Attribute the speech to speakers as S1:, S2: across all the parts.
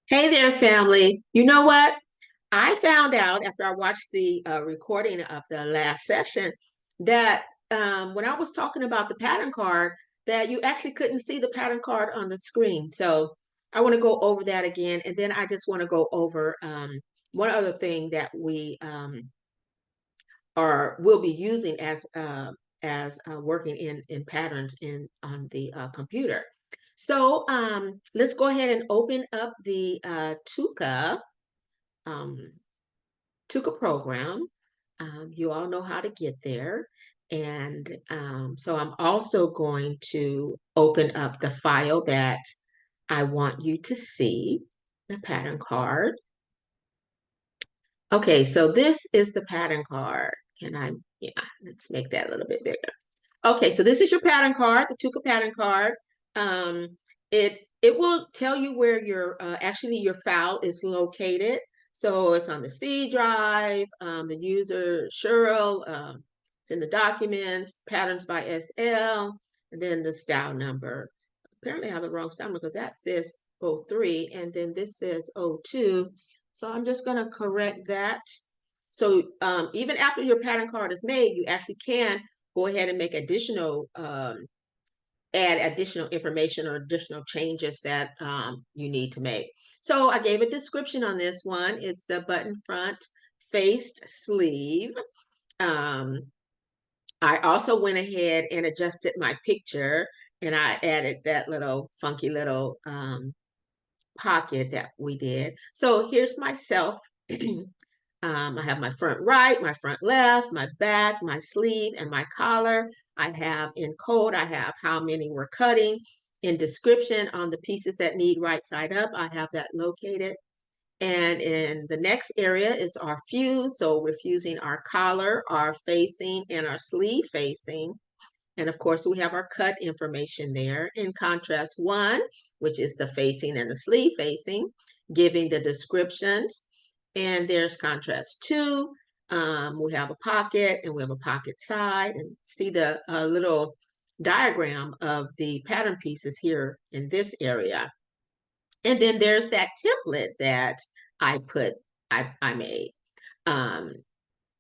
S1: Hey there, family. You know what? I found out after I watched the recording of the last session that when I was talking about the pattern card, that you actually couldn't see the pattern card on the screen. So I want to go over that again, and then I just want to go over one other thing that we are will be using as working in patterns in on the computer. So let's go ahead and open up the um, Tuka program. You all know how to get there. And so I'm also going to open up the file that I want you to see, the pattern card. Okay, so this is the pattern card. Yeah, let's make that a little bit bigger. Okay, so this is your pattern card, the Tuka pattern card. Um, it will tell you where your actually your file is located. So it's on the C drive, the user Sheryl, it's in the documents, patterns by SL, and then the style number. Apparently I have the wrong style number because that says 03 and then this says 02. So I'm just going to correct that. So even after your pattern card is made, you actually can go ahead and make additional add additional information or additional changes that you need to make. So I gave a description on this one. It's the button front faced sleeve. Um, I also went ahead and adjusted my picture and I added that little funky little pocket that we did. So here's myself. I have my front right, my front left, my back, my sleeve, and my collar. I have in code, I have how many we're cutting. In description on the pieces that need right side up, I have that located. And in the next area is our fuse. So we're fusing our collar, our facing, and our sleeve facing. And of course, we have our cut information there. In contrast one, which is the facing and the sleeve facing, giving the descriptions. And there's contrast two. We have a pocket and we have a pocket side. And see the little diagram of the pattern pieces here in this area. And then there's that template that I put, I made. Um,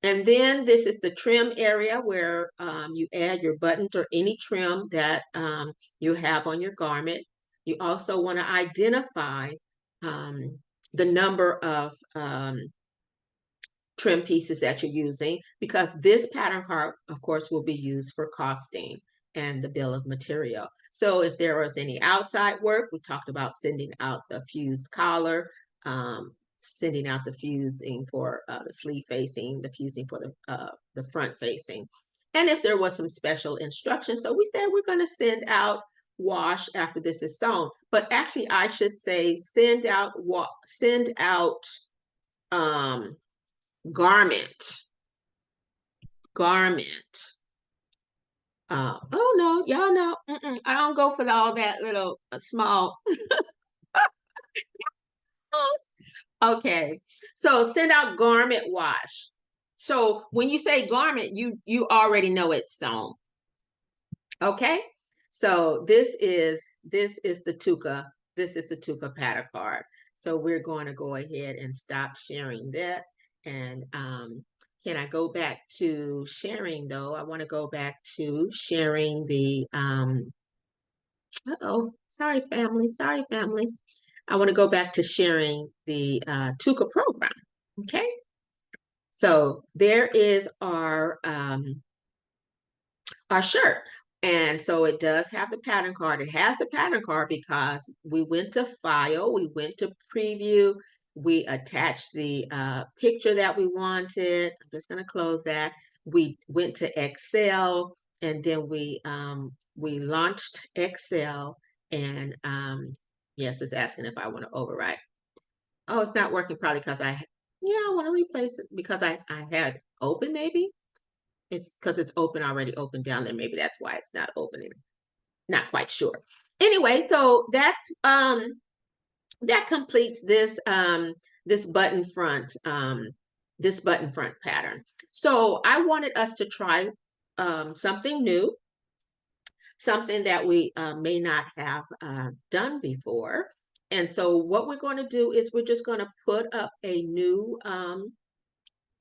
S1: and then this is the trim area where you add your buttons or any trim that you have on your garment. You also want to identify um, the number of trim pieces that you're using because this pattern card, of course, will be used for costing and the bill of material. So if there was any outside work, we talked about sending out the fused collar, sending out the fusing for the sleeve facing, the fusing for the front facing. And if there was some special instruction, so we said we're going to send out wash after this is sewn. But actually, I should say send out um, garment, garment. Oh no, y'all know, I don't go for all that little small. Okay, so send out garment wash. So when you say garment, you already know it's sewn. Okay, so this is the Tuka. This is the Tuka pattern card. So we're going to go ahead and stop sharing that. And can I go back to sharing though? I want to go back to sharing the uh-oh, sorry family, sorry family. I want to go back to sharing the Tuka program. Okay, so there is our shirt. And so it does have the pattern card. It has the pattern card because we went to file, we went to preview, we attached the picture that we wanted. I'm just going to close that. We went to Excel and then we launched Excel and yes, it's asking if I want to overwrite. Oh, it's not working probably because yeah, I want to replace it because I had open maybe. It's because it's open already open down there. Maybe that's why it's not opening. Not quite sure. Anyway, so that completes this button front pattern. So I wanted us to try something new, something that we may not have done before. And so what we're going to do is we're just going to put up a new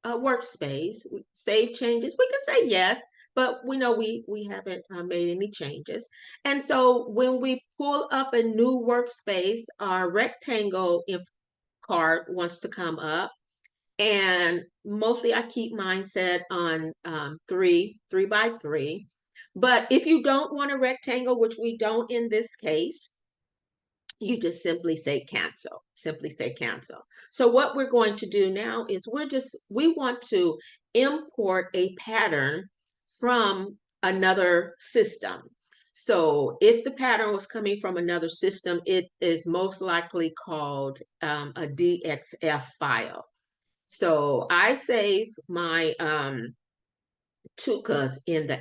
S1: workspace. Save changes. We can say yes, but we know we haven't made any changes. And so when we pull up a new workspace, our rectangle card wants to come up. And mostly I keep mine set on 3 by 3. But if you don't want a rectangle, which we don't in this case, you just simply say cancel. Simply say cancel. So what we're going to do now is we want to import a pattern from another system. So if the pattern was coming from another system, it is most likely called a DXF file. So I save my Tukas in the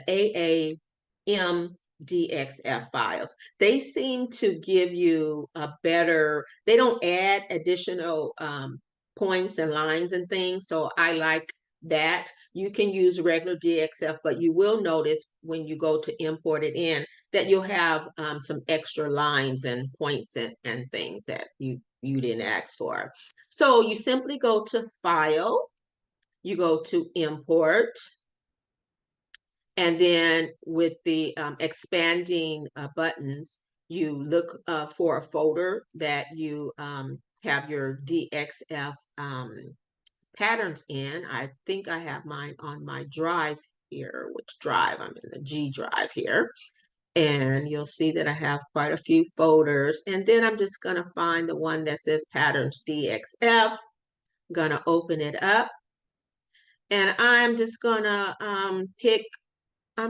S1: AAMDXF files. They seem to give you a better, they don't add additional points and lines and things. So I like that. You can use regular DXF, but you will notice when you go to import it in that you'll have some extra lines and points and things that you didn't ask for. So you simply go to File, you go to Import, and then with the expanding buttons, you look for a folder that you have your DXF patterns in. I think I have mine on my drive here. Which drive? I'm in the G drive here. And you'll see that I have quite a few folders. And then I'm just going to find the one that says Patterns DXF. Going to open it up. And I'm just going to pick I'll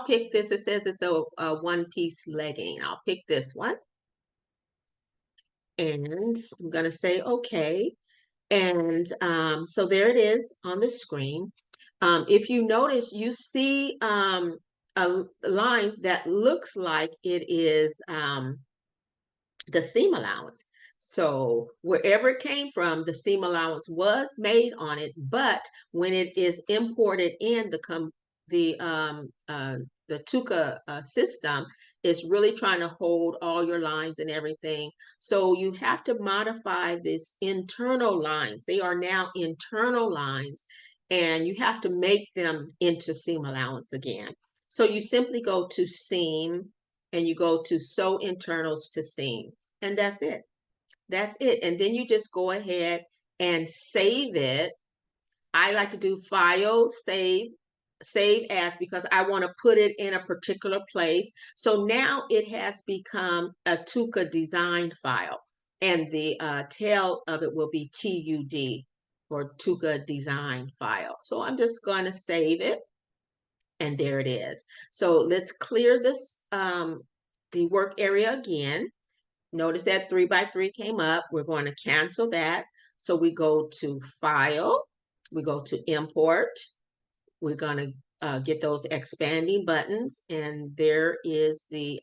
S1: pick this. It says it's a one-piece legging. I'll pick this one. And I'm going to say okay. And so there it is on the screen. If you notice, you see a line that looks like it is the seam allowance. So wherever it came from, the seam allowance was made on it, but when it is imported in the Tuka system, it's really trying to hold all your lines and everything. So you have to modify this internal lines. They are now internal lines, and you have to make them into seam allowance again. So you simply go to seam and you go to sew internals to seam. And that's it. That's it. And then you just go ahead and save it. I like to do File, Save As, because I want to put it in a particular place. So now it has become a Tuka design file. And the tail of it will be TUD, or Tuka design file. So I'm just going to save it. And there it is. So let's clear this, the work area again. Notice that 3 by 3 came up. We're going to cancel that. So we go to File, we go to Import. We're going to get those expanding buttons, and there is the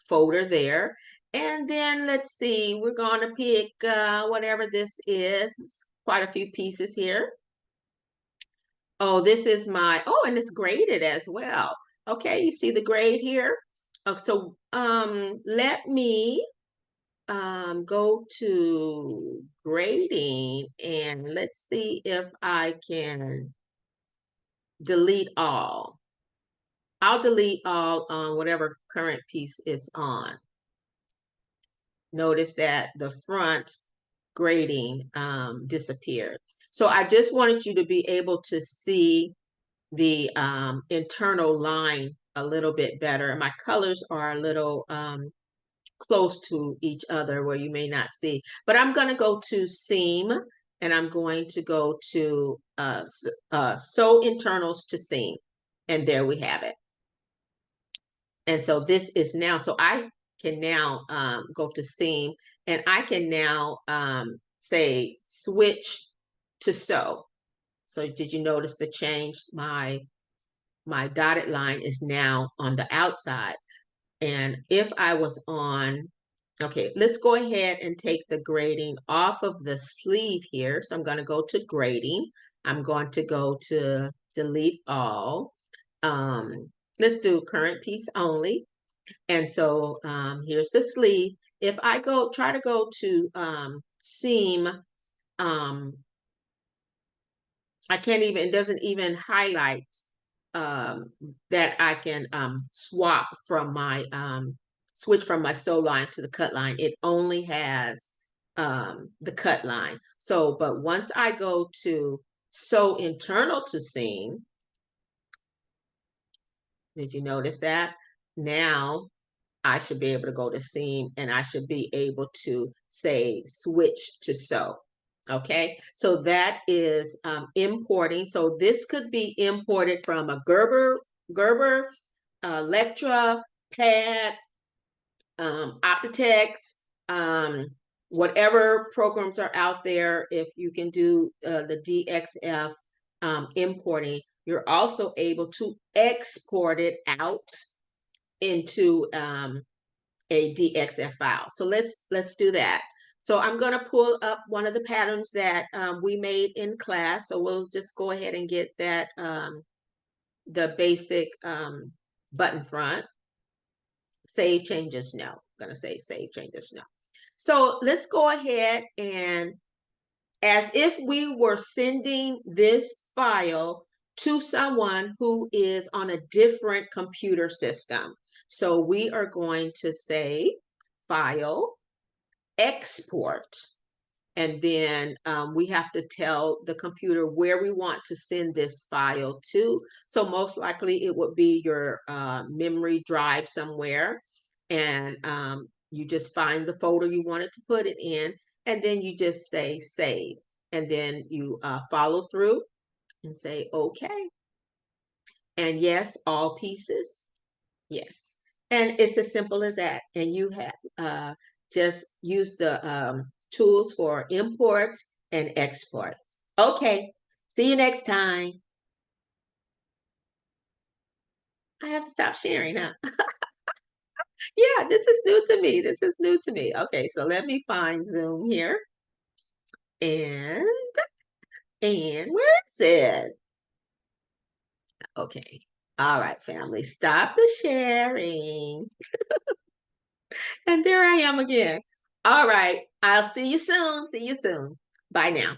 S1: folder there. And then let's see, we're going to pick whatever this is. It's quite a few pieces here. Oh, this is and it's graded as well. Okay, you see the grade here? So let me go to grading, and let's see if I can delete all. I'll delete all on whatever current piece it's on. Notice that the front grading disappeared. So I just wanted you to be able to see the internal line a little bit better. My colors are a little close to each other where you may not see. But I'm going to go to seam, and I'm going to go to sew internals to seam. And there we have it. And so this is now, so I can now go to seam, and I can now say switch to sew. So did you notice the change? My dotted line is now on the outside. And if I was on, okay, let's go ahead and take the grading off of the sleeve here. So I'm going to go to grading. I'm going to go to delete all. Let's do current piece only. And so here's the sleeve. If I try to go to seam, I can't even, it doesn't even highlight um, that I can switch from my sew line to the cut line. It only has the cut line. So, but once I go to sew internal to seam, did you notice that? Now I should be able to go to seam and I should be able to say switch to sew. Okay, so that is importing. So this could be imported from a Gerber, Lectra, Pad, Optitex, um, whatever programs are out there. If you can do the DXF importing, you're also able to export it out into a DXF file. So let's do that. So I'm going to pull up one of the patterns that we made in class. So we'll just go ahead and get that the basic button front. Save changes no. I'm going to say save changes no. So let's go ahead and as if we were sending this file to someone who is on a different computer system. So we are going to say file, export, and then we have to tell the computer where we want to send this file to. So most likely it would be your memory drive somewhere, and you just find the folder you wanted to put it in, and then you just say save, and then you follow through and say okay. And yes, all pieces. Yes. And it's as simple as that. And you have just use the tools for import and export. Okay. See you next time. I have to stop sharing, huh? Yeah, this is new to me. This is new to me. Okay, so let me find Zoom here. And where is it? Okay. All right, family. Stop the sharing. And there I am again. All right. I'll see you soon. See you soon. Bye now.